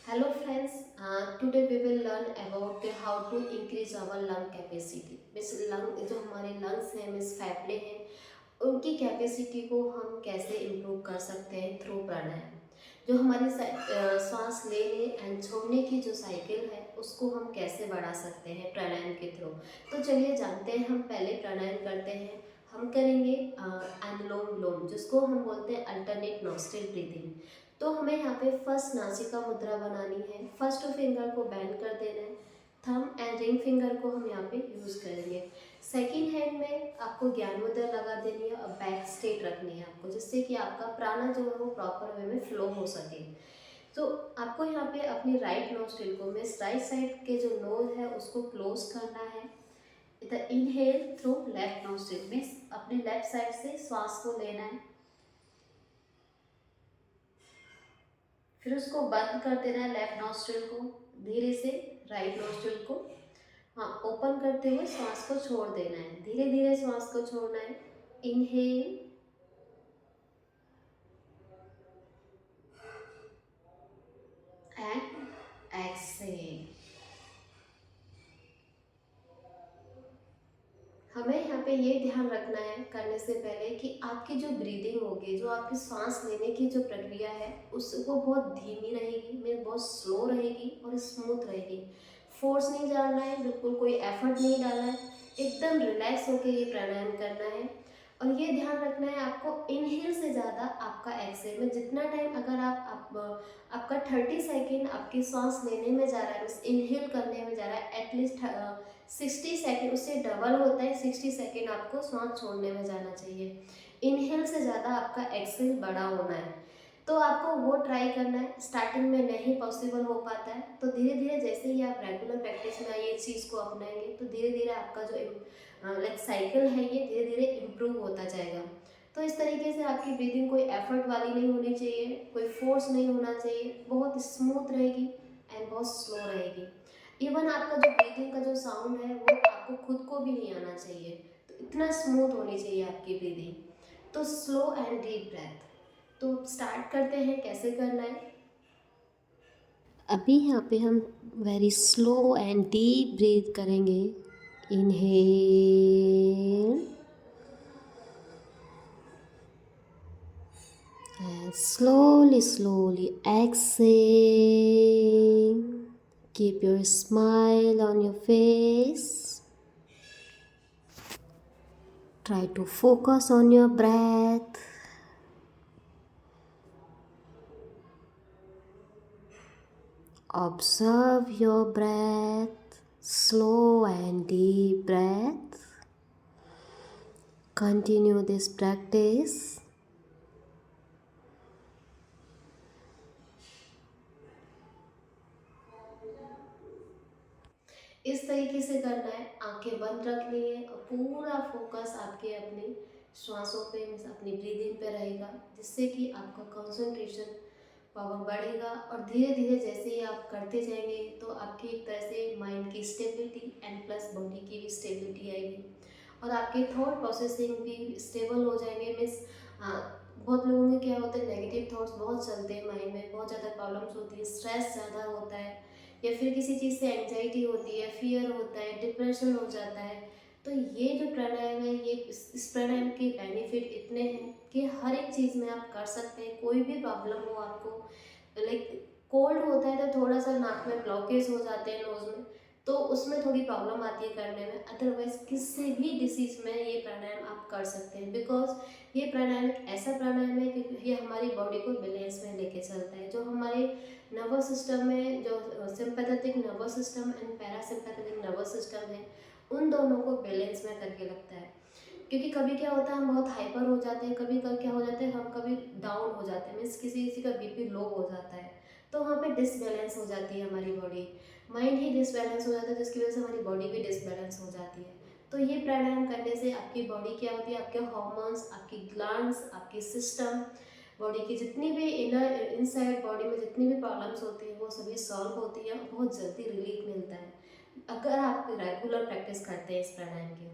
Hello friends, today we will learn about how to increase our lung capacity. Means lung जो हमारे lungs हैं means फेफड़े हैं उनकी कैपेसिटी को हम कैसे इम्प्रूव कर सकते हैं थ्रू प्राणायाम। जो हमारी सांस लेने एंड छोड़ने की जो साइकिल है उसको हम कैसे बढ़ा सकते हैं प्राणायाम के थ्रू। तो चलिए जानते हैं, हम पहले प्राणायाम करते हैं। हम करेंगे अनुलोम विलोम जिसको हम बोलते हैं अल्टरनेट नॉस्ट्रिल ब्रीदिंग। तो हमें यहाँ पे फर्स्ट नासिका मुद्रा बनानी है। फर्स्ट फिंगर को बेंड कर देना है। थंब एंड रिंग फिंगर को हम यहाँ पे यूज़ करेंगे। सेकंड हैंड में आपको ज्ञान मुद्रा लगा देनी है और बैक स्ट्रेट रखनी है आपको, जिससे कि आपका प्राणा जो है वो प्रॉपर वे में फ्लो हो सके। तो आपको यहाँ पे अपनी राइट नोस्ट्रिल को मीन्स राइट साइड के जो नोज है उसको क्लोज करना है। The inhale through left nostril means अपनी लेफ्ट साइड से श्वास को लेना है, फिर उसको बंद कर देना है लेफ्ट नॉस्ट्रिल को। धीरे से राइट नॉस्ट्रिल को ओपन करते हुए श्वास को छोड़ देना है। धीरे धीरे श्वास को छोड़ना है। Inhale and exhale. हमें यहाँ पे ये ध्यान रखना है करने से पहले कि आपकी जो ब्रीदिंग होगी, जो आपकी सांस लेने की जो प्रक्रिया है उसको बहुत धीमी रहेगी, में बहुत स्लो रहेगी और स्मूथ रहेगी। फोर्स नहीं डालना है, बिल्कुल कोई एफर्ट नहीं डालना है, एकदम रिलैक्स होकर ये प्राणायाम करना है। और ये ध्यान रखना है आपको इनहेल से ज़्यादा आपका एक्सहेल में जितना टाइम, अगर आपका 30 सेकेंड आपकी सांस लेने में जा रहा है मीन्स इनहेल करने में जा रहा है, एटलीस्ट 60 सेकेंड उससे डबल होता है। 60 सेकेंड आपको सांस छोड़ने में जाना चाहिए। इनहेल से ज़्यादा आपका एक्सहेल बड़ा होना है, तो आपको वो ट्राई करना है। स्टार्टिंग में नहीं पॉसिबल हो पाता है, तो धीरे धीरे जैसे ही आप रेगुलर प्रैक्टिस में ये चीज़ को अपनाएंगे तो धीरे धीरे आपका जो लाइक साइकिल है ये धीरे धीरे इम्प्रूव होता जाएगा। तो इस तरीके से आपकी ब्रीदिंग कोई एफर्ट वाली नहीं होनी चाहिए, कोई फोर्स नहीं होना चाहिए, बहुत स्मूथ रहेगी एंड बहुत स्लो रहेगी। इवन आपका जो ब्रीदिंग का जो साउंड है वो आपको खुद को भी नहीं आना चाहिए, तो इतना स्मूथ होनी चाहिए आपकी ब्रीदिंग। तो स्लो एंड डीप ब्रेथ। तो स्टार्ट करते हैं कैसे करना है। अभी यहाँ पे हम very slow and deep breath करेंगे। Inhale and slowly exhale. Keep your smile on your face. Try to focus on your breath. Observe your breath, slow and deep breath. Continue this practice. इस तरीके से करना है, आंखें बंद रखनी है और पूरा फोकस आपके अपने श्वासों पे मीन्स अपनी ब्रीदिंग पे रहेगा, जिससे कि आपका कंसंट्रेशन पावर बढ़ेगा। और धीरे धीरे जैसे ही आप करते जाएंगे तो आपकी एक तरह से माइंड की स्टेबिलिटी एंड प्लस बॉडी की भी स्टेबिलिटी आएगी और आपके थॉट प्रोसेसिंग भी स्टेबल हो जाएंगे। मीन्स बहुत लोगों में क्या होता है, नेगेटिव थॉट्स बहुत चलते हैं माइंड में, बहुत ज़्यादा प्रॉब्लम्स होती है, स्ट्रेस ज़्यादा होता है या फिर किसी चीज़ से एंजाइटी होती है, फियर होता है, डिप्रेशन हो जाता है। तो ये जो प्राणायाम है ये इस प्राणायाम के बेनिफिट इतने हैं कि हर एक चीज़ में आप कर सकते हैं। कोई भी प्रॉब्लम हो आपको, लाइक कोल्ड होता है तो थोड़ा सा नाक में ब्लॉकेज हो जाते हैं नोज में, तो उसमें थोड़ी प्रॉब्लम आती है करने में। अदरवाइज किसी भी डिसीज में ये प्राणायाम आप कर सकते हैं, बिकॉज ये प्राणायाम एक ऐसा प्राणायाम है कि ये हमारी बॉडी को बैलेंस में लेके चलता है। जो हमारे नर्वस सिस्टम में जो sympathetic nervous system and parasympathetic nervous system है उन दोनों को बैलेंस में करके लगता है। क्योंकि कभी क्या होता है हम बहुत हाइपर हो जाते हैं, कभी कभी क्या हो जाता है हम कभी डाउन हो जाते हैं, मीन्स किसी किसी का बीपी लो हो जाता है, तो वहाँ पे डिसबैलेंस हो जाती है हमारी बॉडी। माइंड ही डिसबैलेंस हो जाता है जिसकी वजह से हमारी बॉडी भी डिसबैलेंस हो जाती है। तो ये प्राणायाम करने से आपकी बॉडी क्या होती है, आपके हार्मोन्स, आपकी ग्लैंड्स, आपकी सिस्टम, बॉडी की जितनी भी इनर इनसाइड बॉडी में जितनी भी प्रॉब्लम्स होती हैं वो सभी सॉल्व होती है और बहुत जल्दी रिलीफ मिलता है अगर आप रेगुलर प्रैक्टिस करते हैं इस प्राणायाम की।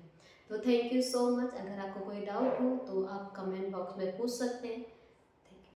तो थैंक यू सो मच। अगर आपको कोई डाउट हो तो आप कमेंट बॉक्स में पूछ सकते हैं।